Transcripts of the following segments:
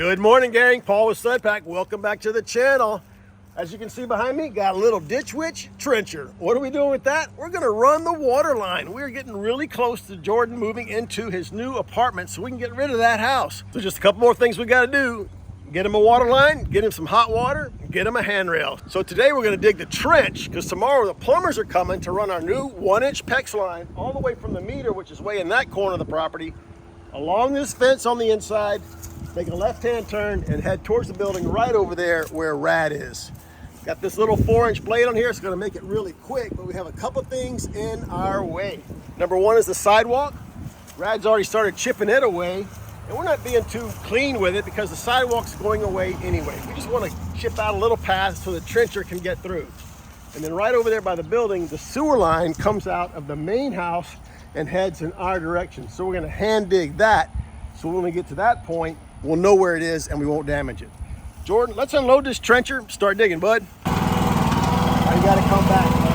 Good morning, gang. Paul with Sudpack. Welcome back to the channel. As you can see behind me, got a little ditch witch trencher. What are we doing with that? We're gonna run the water line. We're getting really close to Jordan moving into his new apartment so we can get rid of that house. So just a couple more things we gotta do. Get him a water line, get him some hot water, get him a handrail. So today we're gonna dig the trench because tomorrow the plumbers are coming to run our new 1-inch PEX line all the way from the meter, which is way in that corner of the property, along this fence on the inside, make a left-hand turn and head towards the building right over there where Rad is. Got this little 4-inch blade on here. It's gonna make it really quick, but we have a couple things in our way. Number one is the sidewalk. Rad's already started chipping it away, and we're not being too clean with it because the sidewalk's going away anyway. We just wanna chip out a little path so the trencher can get through. And then right over there by the building, the sewer line comes out of the main house and heads in our direction. So we're gonna hand dig that. So when we get to that point, we'll know where it is and we won't damage it. Jordan, let's unload this trencher, start digging, bud. Now you gotta come back, bud.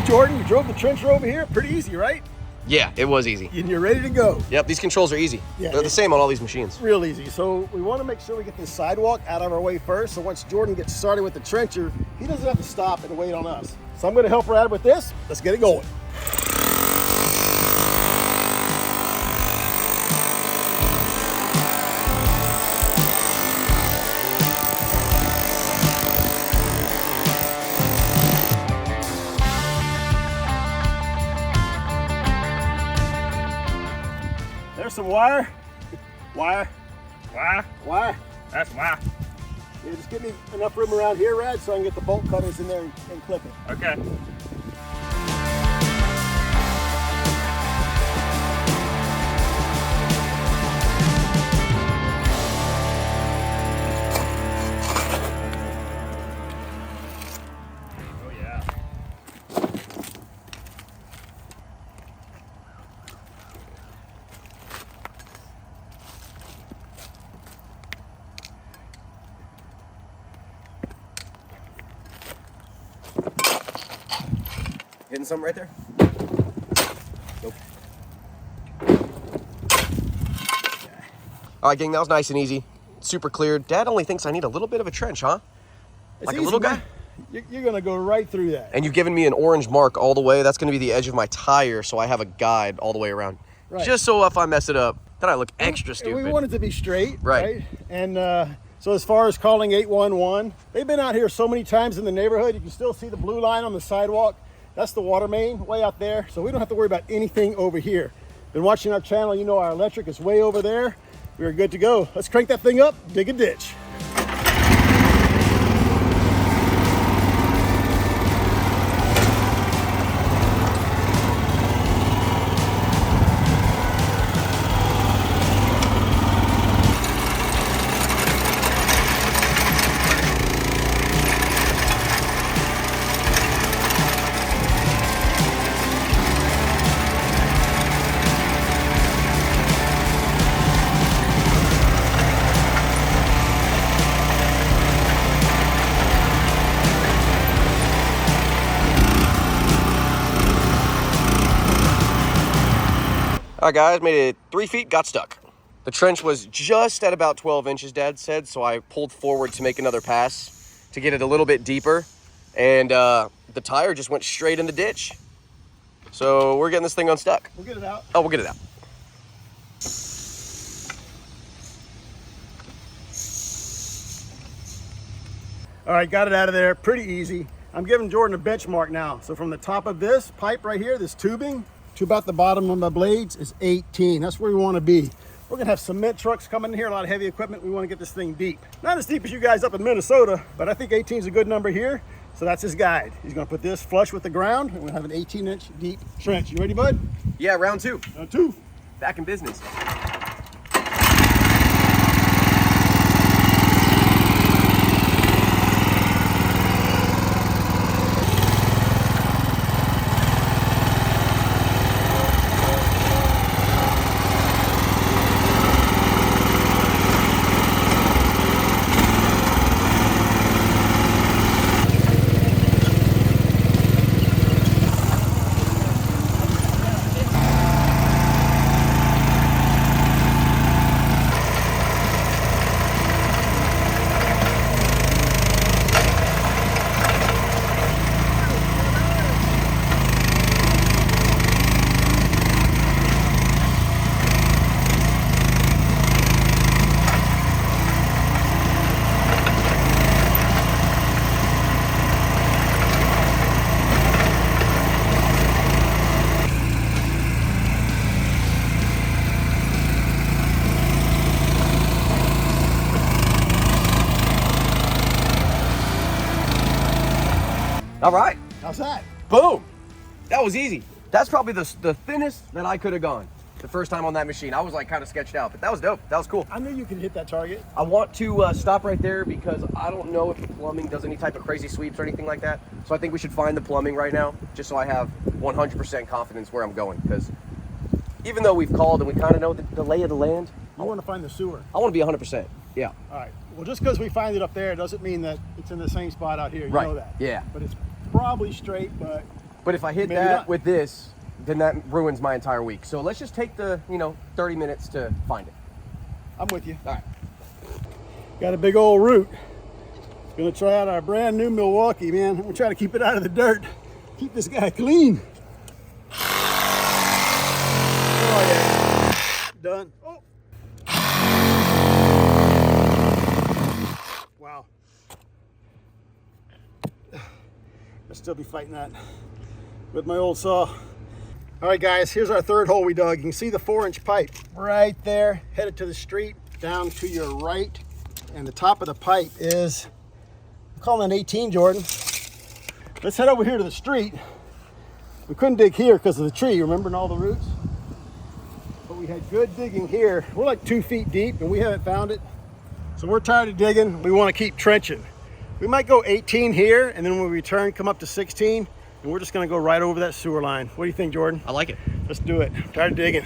Jordan, you drove the trencher over here. Pretty easy, right? Yeah, it was easy. And you're ready to go. Yep, these controls are easy. Yeah, they're the same on all these machines. Real easy. So we want to make sure we get this sidewalk out of our way first. So once Jordan gets started with the trencher, he doesn't have to stop and wait on us. So I'm going to help Rad with this. Let's get it going. There's some wire. Wire. That's wire. Yeah, just give me enough room around here, Rad, so I can get the bolt cutters in there and clip it. Okay. Hitting something right there? Nope. All right, gang, that was nice and easy. Super clear. Dad only thinks I need a little bit of a trench, huh? It's like easy, a little man. guy? You're gonna go right through that. And you've given me an orange mark all the way. That's gonna be the edge of my tire, so I have a guide all the way around. Right. Just so if I mess it up, then I look extra stupid. We want it to be straight, right? And so as far as calling 811, they've been out here so many times in the neighborhood. You can still see the blue line on the sidewalk. That's the water main way out there. So we don't have to worry about anything over here. Been watching our channel, you know our electric is way over there. We're good to go. Let's crank that thing up, dig a ditch. All right, guys, made it 3 feet, got stuck. The trench was just at about 12 inches, Dad said, so I pulled forward to make another pass to get it a little bit deeper, and the tire just went straight in the ditch. So we're getting this thing unstuck. We'll get it out. Oh, we'll get it out. All right, got it out of there, pretty easy. I'm giving Jordan a benchmark now. So from the top of this pipe right here, this tubing, to about the bottom of my blades is 18. That's where we want to be. We're gonna have cement trucks coming in here, a lot of heavy equipment. We want to get this thing deep. Not as deep as you guys up in Minnesota, but I think 18 is a good number here. So that's his guide. He's gonna put this flush with the ground, and we'll have an 18-inch deep trench. You ready, bud? Yeah, round two. Round two. Back in business. All right. How's that? Boom. That was easy. That's probably the thinnest that I could have gone the first time on that machine. I was like kind of sketched out, but that was dope. That was cool. I knew you could hit that target. I want to stop right there because I don't know if the plumbing does any type of crazy sweeps or anything like that. So I think we should find the plumbing right now, just so I have 100% confidence where I'm going. Because even though we've called and we kind of know the lay of the land, I want to find the sewer. I want to be 100%. Yeah. All right. Well, just because we find it up there doesn't mean that it's in the same spot out here. You Right. know that. Yeah. But it's probably straight, but if I hit maybe that not. with this, then that ruins my entire week. So let's just take the, 30 minutes to find it. I'm with you. All right. Got a big old root. Gonna try out our brand new Milwaukee, man. I'm gonna try to keep it out of the dirt. Keep this guy clean. Oh yeah. Done. Oh. Wow. I'll still be fighting that with my old saw. All right, guys, here's our third hole we dug. You can see the 4-inch pipe right there, headed to the street, down to your right. And the top of the pipe is, I'm calling it 18, Jordan. Let's head over here to the street. We couldn't dig here because of the tree, remember, and all the roots? But we had good digging here. We're like 2 feet deep and we haven't found it. So we're tired of digging. We want to keep trenching. We might go 18 here, and then when we return, come up to 16, and we're just gonna go right over that sewer line. What do you think, Jordan? I like it. Let's do it. Tired of digging.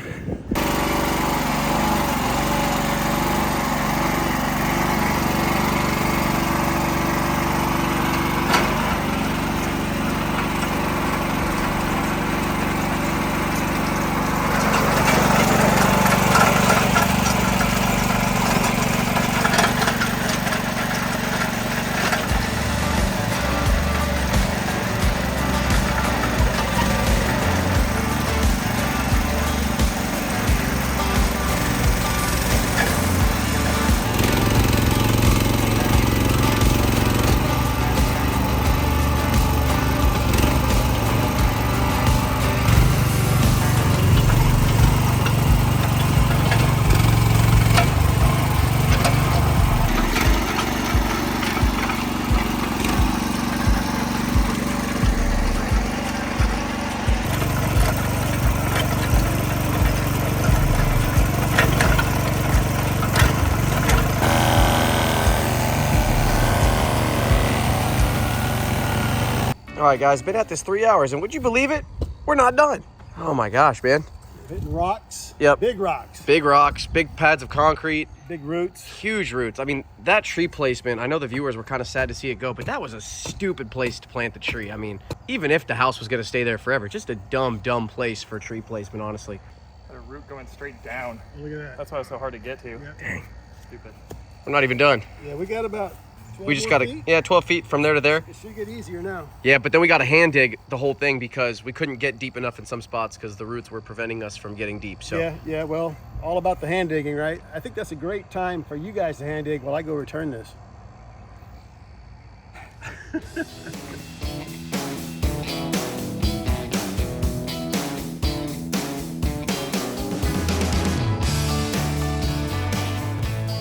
All right, guys, been at this 3 hours, and would you believe it? We're not done. Oh my gosh, man. Hitting rocks. Yep. Big rocks. Big rocks, big pads of concrete, Big roots. huge roots. I mean, that tree placement, I know the viewers were kind of sad to see it go, but that was a stupid place to plant the tree. I mean, even if the house was going to stay there forever, just a dumb place for tree placement, honestly. Had a root going straight down. Look at that. That's why it was so hard to get to. Yep. Dang. Stupid. I'm not even done. Yeah, we got about 12 We just more got to, feet. yeah, 12 feet from there to there. It should get easier now. Yeah, but then we got to hand dig the whole thing because we couldn't get deep enough in some spots because the roots were preventing us from getting deep. So Yeah, well, all about the hand digging, right? I think that's a great time for you guys to hand dig while I go return this.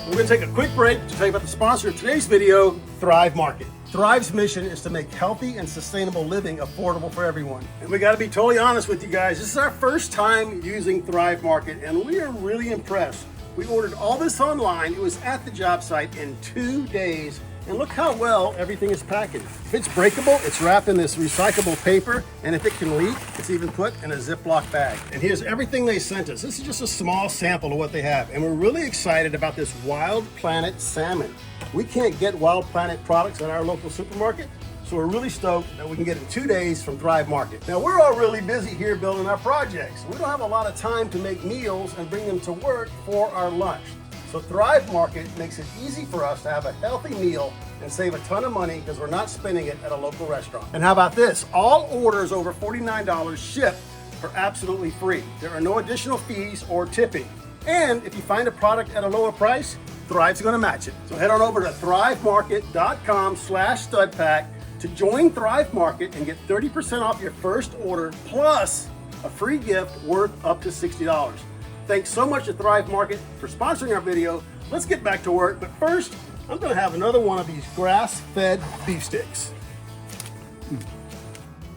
We're going to take a quick break to tell you about the sponsor of today's video, Thrive Market. Thrive's mission is to make healthy and sustainable living affordable for everyone. And we got to be totally honest with you guys. This is our first time using Thrive Market, and we are really impressed. We ordered all this online. It was at the job site in 2 days. And look how well everything is packaged. If it's breakable, it's wrapped in this recyclable paper, and if it can leak, it's even put in a Ziploc bag. And here's everything they sent us. This is just a small sample of what they have, and we're really excited about this Wild Planet salmon. We can't get Wild Planet products at our local supermarket, so we're really stoked that we can get it in 2 days from Thrive Market. Now, we're all really busy here building our projects. We don't have a lot of time to make meals and bring them to work for our lunch. So Thrive Market makes it easy for us to have a healthy meal and save a ton of money because we're not spending it at a local restaurant. And how about this? All orders over $49 ship for absolutely free. There are no additional fees or tipping. And if you find a product at a lower price, Thrive's gonna match it. So head on over to thrivemarket.com/studpack to join Thrive Market and get 30% off your first order plus a free gift worth up to $60. Thanks so much to Thrive Market for sponsoring our video. Let's get back to work, but first, I'm gonna have another one of these grass-fed beef sticks.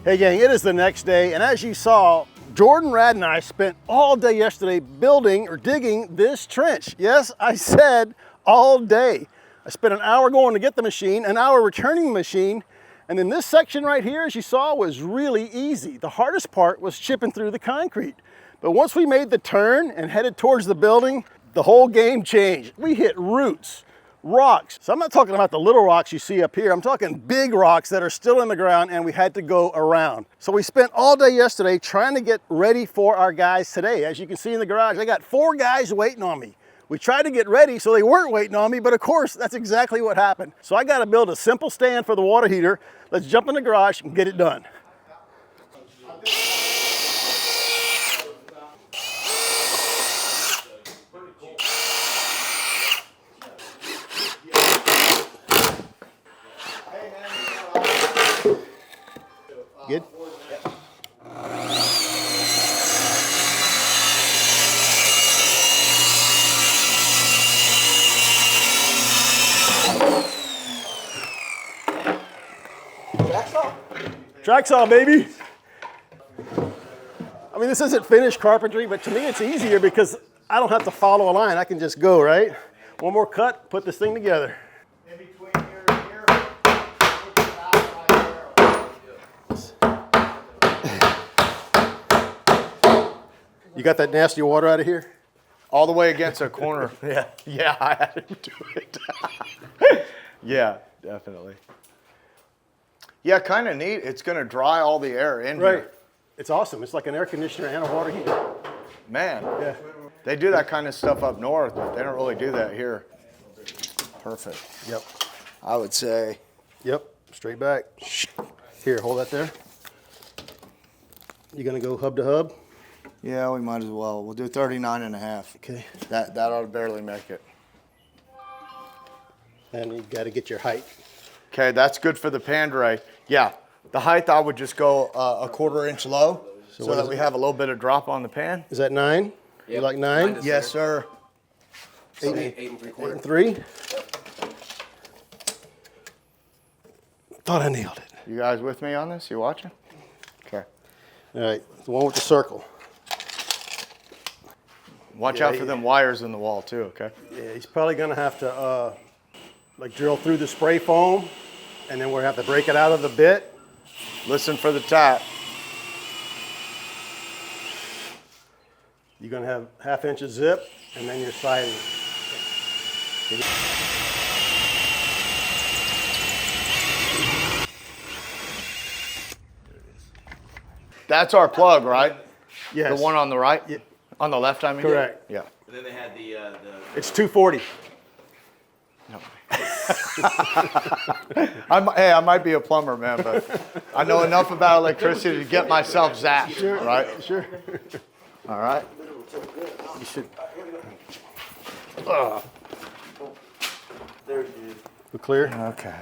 Hey gang, it is the next day, and as you saw, Jordan, Rad, and I spent all day yesterday building or digging this trench. Yes, I said all day. I spent an hour going to get the machine, an hour returning the machine, and then this section right here, as you saw, was really easy. The hardest part was chipping through the concrete. But once we made the turn and headed towards the building, the whole game changed. We hit roots, rocks. So I'm not talking about the little rocks you see up here. I'm talking big rocks that are still in the ground, and we had to go around. So we spent all day yesterday trying to get ready for our guys today. As you can see in the garage, I got 4 guys waiting on me. We tried to get ready so they weren't waiting on me, but of course, that's exactly what happened. So I got to build a simple stand for the water heater. Let's jump in the garage and get it done. Good? Track saw, baby. I mean, this isn't finished carpentry, but to me it's easier because I don't have to follow a line. I can just go, right? One more cut, put this thing together. In between here and here, put the You got that nasty water out of here? All the way against a corner. Yeah. Yeah, I had to do it. Yeah, definitely. Yeah, kind of neat. It's going to dry all the air in Right. here. It's awesome. It's like an air conditioner and a water heater. Man, Yeah. they do that kind of stuff up north, but they don't really do that here. Perfect. Yep. I would say. Yep. Straight back. Here, hold that there. You gonna go hub to hub? Yeah, we might as well. We'll do 39.5. Okay. That ought to barely make it. And you gotta get your height. Okay, that's good for the pandray. Yeah, the height I would just go a 1/4 inch low so that we have a little bit of drop on the pan. Is that 9? You like 9? Yes, sir. 8 and 3/4. 8 and 3? Thought I nailed it. You guys with me on this? You watching? Okay. All right, the one with the circle. Watch Yeah, out for them wires in the wall too, okay? Yeah, he's probably gonna have to like drill through the spray foam, and then we'll have to break it out of the bit. Listen for the tap. You're gonna have 1/2 inch of zip, and then your siding. That's our plug, right? Yes. The one on the right? Yeah. On the left, I mean? Correct. Yeah. And then they had the It's 240. I might be a plumber, man, but I know enough about electricity to get myself zapped, right? Sure. All right. You should. There We're clear? Okay.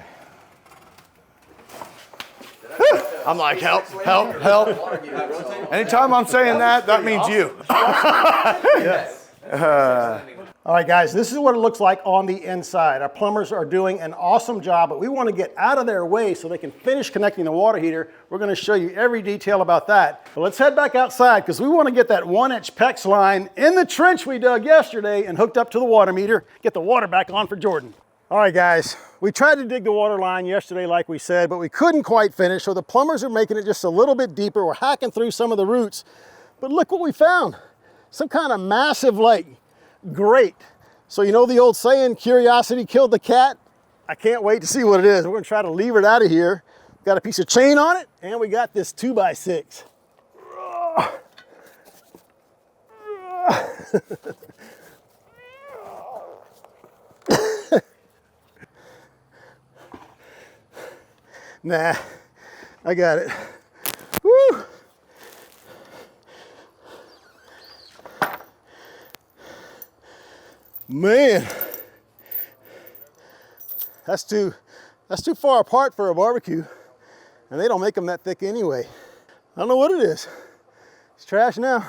I'm like, help, help, help. Anytime I'm saying that, that means you. All right, guys, this is what it looks like on the inside. Our plumbers are doing an awesome job, but we want to get out of their way so they can finish connecting the water heater. We're going to show you every detail about that. But let's head back outside because we want to get that 1-inch PEX line in the trench we dug yesterday and hooked up to the water meter, get the water back on for Jordan. All right, guys, we tried to dig the water line yesterday like we said, but we couldn't quite finish, so the plumbers are making it just a little bit deeper. We're hacking through some of the roots, but look what we found. Some kind of massive grate. So you know the old saying, curiosity killed the cat? I can't wait to see what it is. We're gonna try to lever it out of here. Got a piece of chain on it, and we got this 2x6. Nah, I got it. Woo! Man, that's too far apart for a barbecue, and they don't make them that thick anyway. I don't know what it is. It's trash now.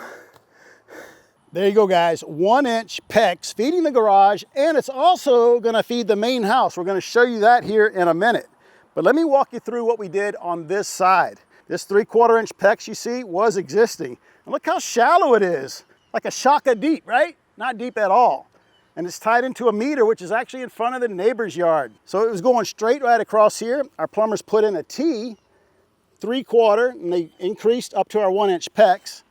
There you go, guys. 1-inch PEX feeding the garage, and it's also gonna feed the main house. We're gonna show you that here in a minute. But let me walk you through what we did on this side. This 3/4 inch PEX you see was existing. And look how shallow it is. Like a shaka deep, right? Not deep at all. And it's tied into a meter, which is actually in front of the neighbor's yard. So it was going straight right across here. Our plumbers put in a T, 3/4, and they increased up to our 1 inch PEX.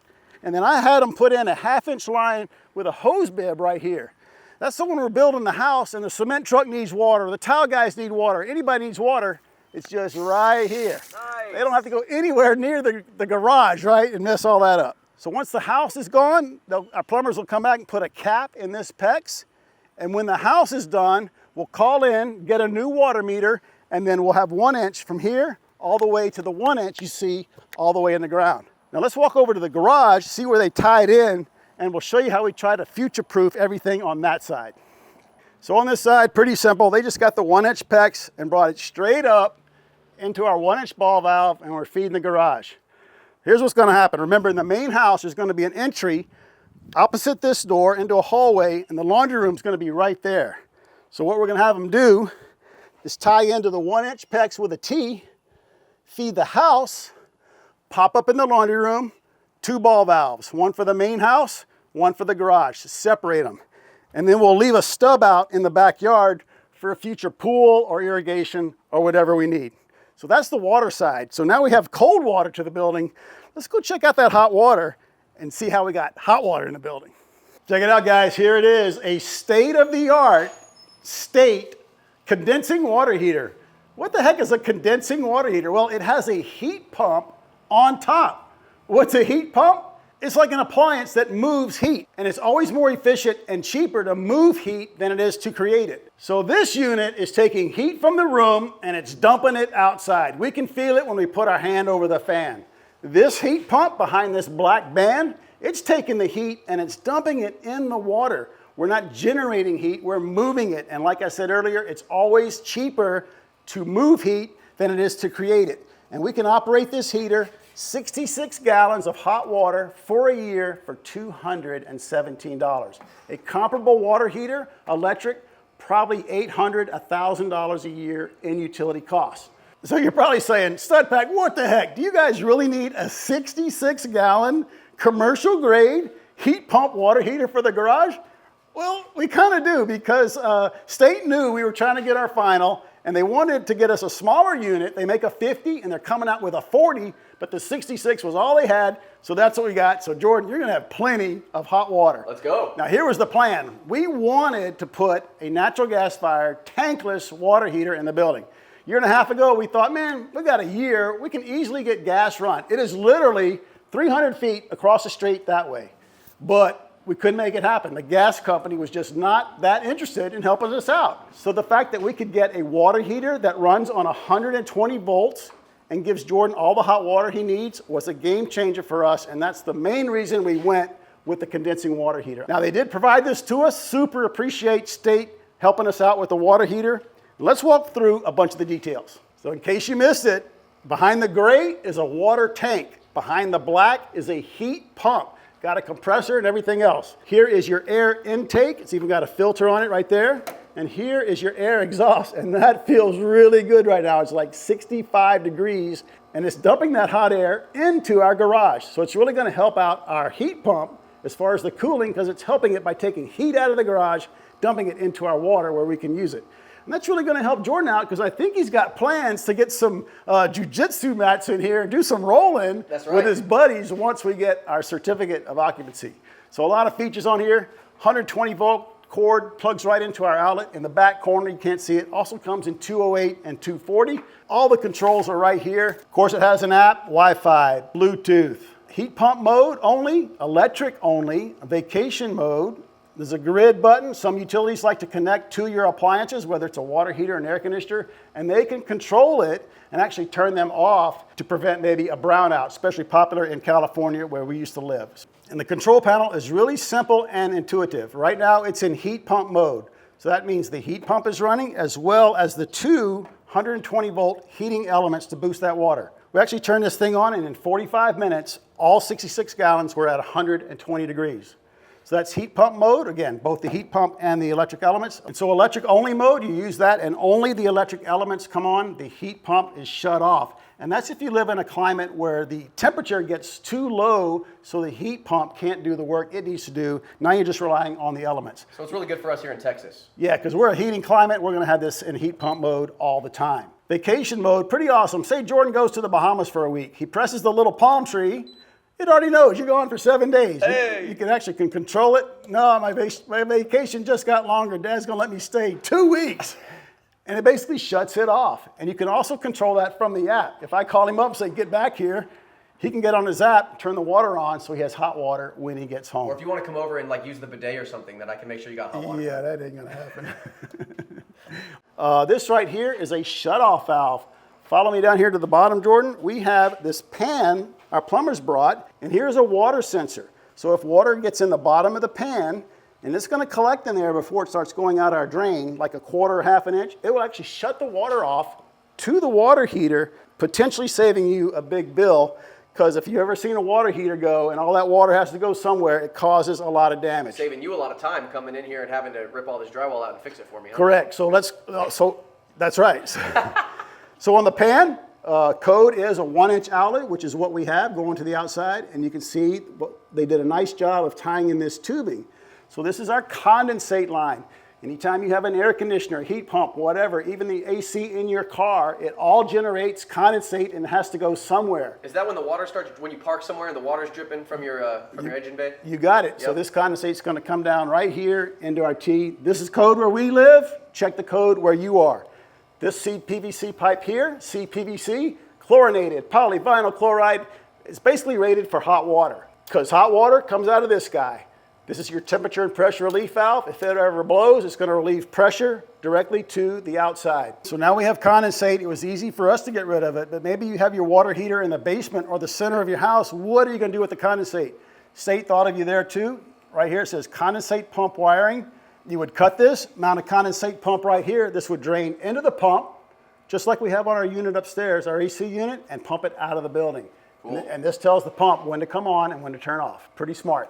And then I had them put in a 1/2 inch line with a hose bib right here. That's so when we're building the house and the cement truck needs water, the tile guys need water, anybody needs water, it's just right here. Nice. They don't have to go anywhere near the garage, right, and mess all that up. So once the house is gone, our plumbers will come back and put a cap in this PEX. And when the house is done, we'll call in, get a new water meter, and then we'll have 1 inch from here all the way to the 1 inch you see all the way in the ground. Now let's walk over to the garage, see where they tied in, and we'll show you how we try to future-proof everything on that side. So on this side, pretty simple. They just got the 1 inch PEX and brought it straight up into our 1 inch ball valve, and we're feeding the garage. Here's what's gonna happen. Remember, in the main house, there's gonna be an entry opposite this door into a hallway, and the laundry room's gonna be right there. So what we're gonna have them do is tie into the 1 inch PEX with a T, feed the house, pop up in the laundry room, 2 ball valves, one for the main house, one for the garage, separate them. And then we'll leave a stub out in the backyard for a future pool or irrigation or whatever we need. So that's the water side. So now we have cold water to the building. Let's go check out that hot water and see how we got hot water in the building. Check it out, guys. Here it is, a state-of-the-art condensing water heater. What the heck is a condensing water heater? Well, it has a heat pump on top. What's a heat pump? It's like an appliance that moves heat, and it's always more efficient and cheaper to move heat than it is to create it. So this unit is taking heat from the room and it's dumping it outside. We can feel it when we put our hand over the fan. This heat pump behind this black band, it's taking the heat and it's dumping it in the water. We're not generating heat, we're moving it. And like I said earlier, it's always cheaper to move heat than it is to create it. And we can operate this heater 66 gallons of hot water for a year for $217. A comparable water heater, electric, probably $800, $1,000 a year in utility costs. So you're probably saying, StudPack, what the heck? Do you guys really need a 66-gallon commercial grade heat pump water heater for the garage? Well, we kind of do, because State knew we were trying to get our final, and they wanted to get us a smaller unit. They make a 50 and they're coming out with a 40, but the 66 was all they had, so that's what we got. So Jordan, you're gonna have plenty of hot water. Let's go. Now here was the plan. We wanted to put a natural gas fired tankless water heater in the building. A year and a half ago, we thought, man, we got a year, we can easily get gas run. It is literally 300 feet across the street that way, but we couldn't make it happen. The gas company was just not that interested in helping us out. So the fact that we could get a water heater that runs on 120 volts and gives Jordan all the hot water he needs was a game changer for us, and that's the main reason we went with the condensing water heater. Now, they did provide this to us. Super appreciate State helping us out with the water heater. Let's walk through a bunch of the details. So in case you missed it, behind the gray is a water tank. Behind the black is a heat pump. Got a compressor and everything else. Here is your air intake. It's even got a filter on it right there. And here is your air exhaust, and that feels really good right now. It's like 65 degrees, and it's dumping that hot air into our garage. So it's really gonna help out our heat pump as far as the cooling, because it's helping it by taking heat out of the garage, dumping it into our water where we can use it. And that's really gonna help Jordan out, because I think he's got plans to get some jujitsu mats in here and do some rolling with his buddies once we get our certificate of occupancy. So a lot of features on here. 120 volt cord plugs right into our outlet in the back corner. You can't see it. Also comes in 208 and 240. All the controls are right here. Of course, it has an app, Wi-Fi, Bluetooth. Heat pump mode only, electric only, vacation mode. There's a grid button. Some utilities like to connect to your appliances, whether it's a water heater or an air conditioner, and they can control it and actually turn them off to prevent maybe a brownout, especially popular in California where we used to live. And the control panel is really simple and intuitive. Right now it's in heat pump mode. So that means the heat pump is running as well as the two 120 volt heating elements to boost that water. We actually turned this thing on, and in 45 minutes, all 66 gallons were at 120 degrees. So So that's heat pump mode. Again, both the heat pump and the electric elements. And so electric only mode, you use that and only the electric elements come on. The heat pump is shut off. And that's if you live in a climate where the temperature gets too low so the heat pump can't do the work it needs to do. Now you're just relying on the elements. So it's really good for us here in Texas. Yeah, because we're a heating climate, we're gonna have this in heat pump mode all the time. Vacation mode, pretty awesome. Say Jordan goes to the Bahamas for a week. He presses the little palm tree. It already knows you're gone for 7 days. Hey. You can actually control it. No, my vacation just got longer. Dad's gonna let me stay 2 weeks. And it basically shuts it off. And you can also control that from the app. If I call him up and say, get back here, he can get on his app, turn the water on so he has hot water when he gets home. Or if you want to come over and like use the bidet or something, then I can make sure you got hot water. Yeah, that ain't gonna happen. This right here is a shut-off valve. Follow me down here to the bottom, Jordan. We have this pan our plumbers brought, and here's a water sensor. So if water gets in the bottom of the pan, and it's gonna collect in there before it starts going out our drain, like a quarter or half an inch, it will actually shut the water off to the water heater, potentially saving you a big bill, because if you've ever seen a water heater go and all that water has to go somewhere, it causes a lot of damage. Saving you a lot of time coming in here and having to rip all this drywall out and fix it for me. Huh? Correct. So that's right. So on the pan, code is a 1-inch outlet, which is what we have going to the outside, and you can see they did a nice job of tying in this tubing. So this is our condensate line. Anytime you have an air conditioner, heat pump, whatever, even the AC in your car, it all generates condensate and has to go somewhere. Is that when the water starts, when you park somewhere and the water's dripping from your engine bay? You got it. Yep. So this condensate's gonna come down right here into our T. This is code where we live. Check the code where you are. This CPVC pipe here, CPVC, chlorinated polyvinyl chloride, is basically rated for hot water because hot water comes out of this guy. This is your temperature and pressure relief valve. If it ever blows, it's going to relieve pressure directly to the outside. So now we have condensate. It was easy for us to get rid of it, but maybe you have your water heater in the basement or the center of your house. What are you going to do with the condensate? State thought of you there too. Right here it says condensate pump wiring. You would cut this, mount a condensate pump right here. This would drain into the pump, just like we have on our unit upstairs, our AC unit, and pump it out of the building. Cool. And this tells the pump when to come on and when to turn off. Pretty smart.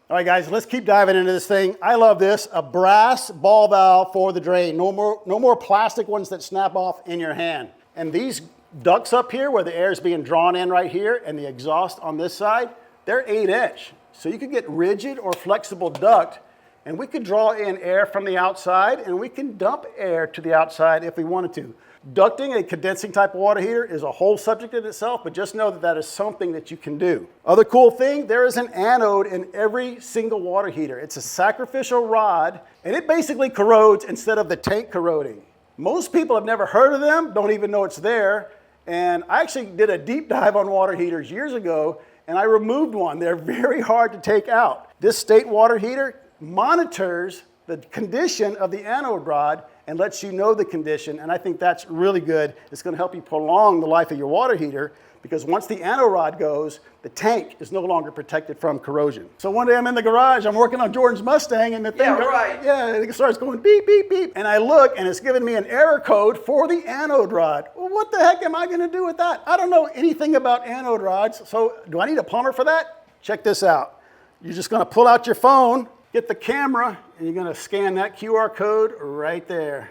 All right, guys, let's keep diving into this thing. I love this, a brass ball valve for the drain. No more plastic ones that snap off in your hand. And these ducts up here where the air is being drawn in right here and the exhaust on this side, they're 8-inch. So you could get rigid or flexible duct, and we could draw in air from the outside and we can dump air to the outside if we wanted to. Ducting a condensing type of water heater is a whole subject in itself, but just know that that is something that you can do. Other cool thing, there is an anode in every single water heater. It's a sacrificial rod, and it basically corrodes instead of the tank corroding. Most people have never heard of them, don't even know it's there, and I actually did a deep dive on water heaters years ago, and I removed one. They're very hard to take out. This state water heater monitors the condition of the anode rod and lets you know the condition, and I think that's really good. It's going to help you prolong the life of your water heater because once the anode rod goes, the tank is no longer protected from corrosion. So one day I'm in the garage, I'm working on Jordan's Mustang, and the thing it starts going beep, beep, beep, and I look, and it's giving me an error code for the anode rod. Well, what the heck am I going to do with that? I don't know anything about anode rods, so do I need a plumber for that? Check this out. You're just going to pull out your phone, get the camera, and you're going to scan that QR code right there.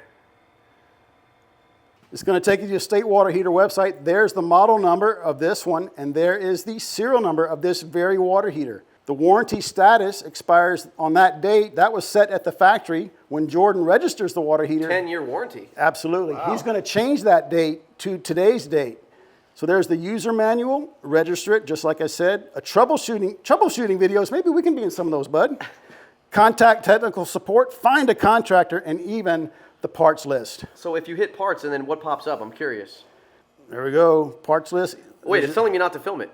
It's going to take you to the State Water Heater website. There's the model number of this one, and there is the serial number of this very water heater. The warranty status expires on that date. That was set at the factory when Jordan registers the water heater. 10-year warranty. Absolutely. Wow. He's going to change that date to today's date. So there's the user manual, register it, just like I said. A troubleshooting videos, maybe we can be in some of those, bud. Contact technical support, find a contractor, and even the parts list. So if you hit parts and then what pops up? I'm curious. There we go, parts list. Wait, it's telling me not to film it.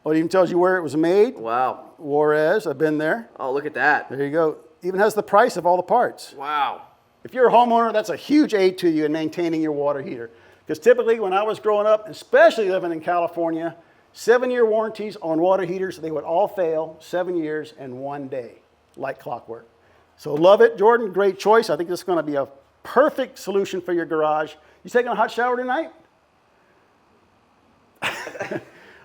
Well, it even tells you where it was made. Wow. Juarez, I've been there. Oh, look at that. There you go. Even has the price of all the parts. Wow. If you're a homeowner, that's a huge aid to you in maintaining your water heater. Because typically when I was growing up, especially living in California, 7-year warranties on water heaters, they would all fail 7 years and 1 day, like clockwork. So love it, Jordan, great choice. I think this is going to be a perfect solution for your garage. You taking a hot shower tonight?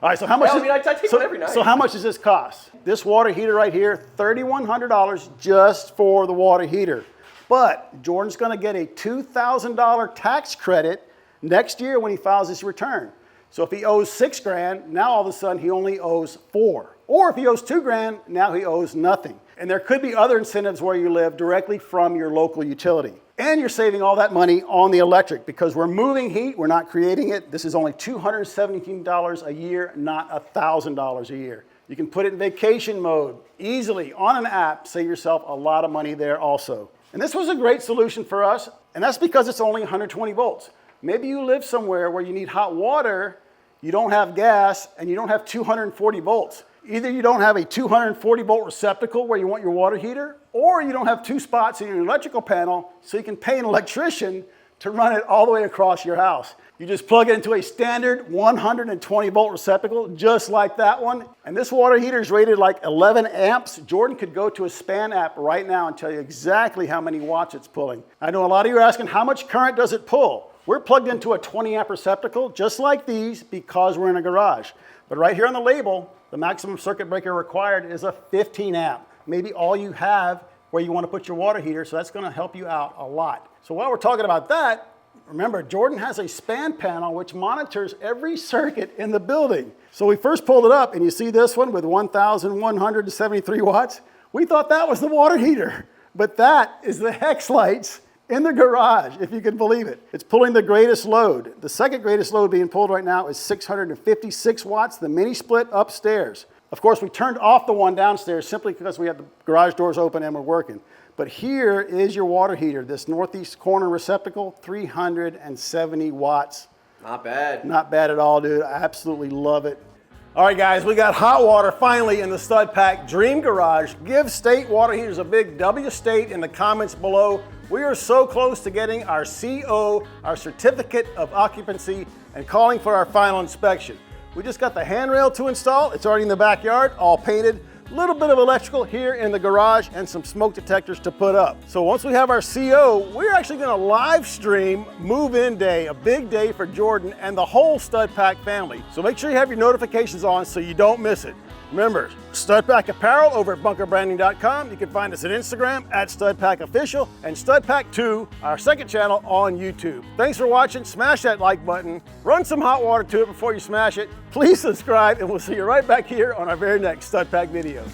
All right, so how much? Yeah, I mean, I take one every night. So how much does this cost? This water heater right here, $3,100 just for the water heater. But Jordan's going to get a $2,000 tax credit next year when he files his return. So if he owes $6,000, now all of a sudden he only owes $4,000. Or if he owes $2,000, now he owes nothing. And there could be other incentives where you live directly from your local utility. And you're saving all that money on the electric because we're moving heat, we're not creating it. This is only $217 a year, not $1,000 a year. You can put it in vacation mode easily on an app, save yourself a lot of money there also. And this was a great solution for us, and that's because it's only 120 volts. Maybe you live somewhere where you need hot water, you don't have gas, and you don't have 240 volts. Either you don't have a 240 volt receptacle where you want your water heater, or you don't have 2 spots in your electrical panel so you can pay an electrician to run it all the way across your house. You just plug it into a standard 120 volt receptacle, just like that one. And this water heater is rated like 11 amps. Jordan could go to a SPAN app right now and tell you exactly how many watts it's pulling. I know a lot of you are asking, how much current does it pull? We're plugged into a 20 amp receptacle, just like these, because we're in a garage. But right here on the label, the maximum circuit breaker required is a 15 amp. Maybe all you have where you want to put your water heater, so that's going to help you out a lot. So while we're talking about that, remember, Jordan has a SPAN panel which monitors every circuit in the building. So we first pulled it up, and you see this one with 1,173 watts. We thought that was the water heater, but that is the hex lights in the garage, if you can believe it. It's pulling the greatest load. The second greatest load being pulled right now is 656 watts, the mini split upstairs. Of course, we turned off the one downstairs simply because we had the garage doors open and we're working. But here is your water heater, this northeast corner receptacle, 370 watts. Not bad. Not bad at all, dude. I absolutely love it. All right, guys, we got hot water finally in the Stud Pack Dream Garage. Give State Water Heaters a big W State in the comments below. We are so close to getting our CO, our Certificate of Occupancy, and calling for our final inspection. We just got the handrail to install. It's already in the backyard, all painted. A little bit of electrical here in the garage and some smoke detectors to put up. So once we have our CO, we're actually gonna live stream move-in day, a big day for Jordan and the whole Stud Pack family. So make sure you have your notifications on so you don't miss it. Remember, Stud Pack Apparel over at bunkerbranding.com. You can find us at Instagram at Stud Pack Official and Stud Pack 2, our second channel on YouTube. Thanks for watching. Smash that like button. Run some hot water to it before you smash it. Please subscribe, and we'll see you right back here on our very next Stud Pack video.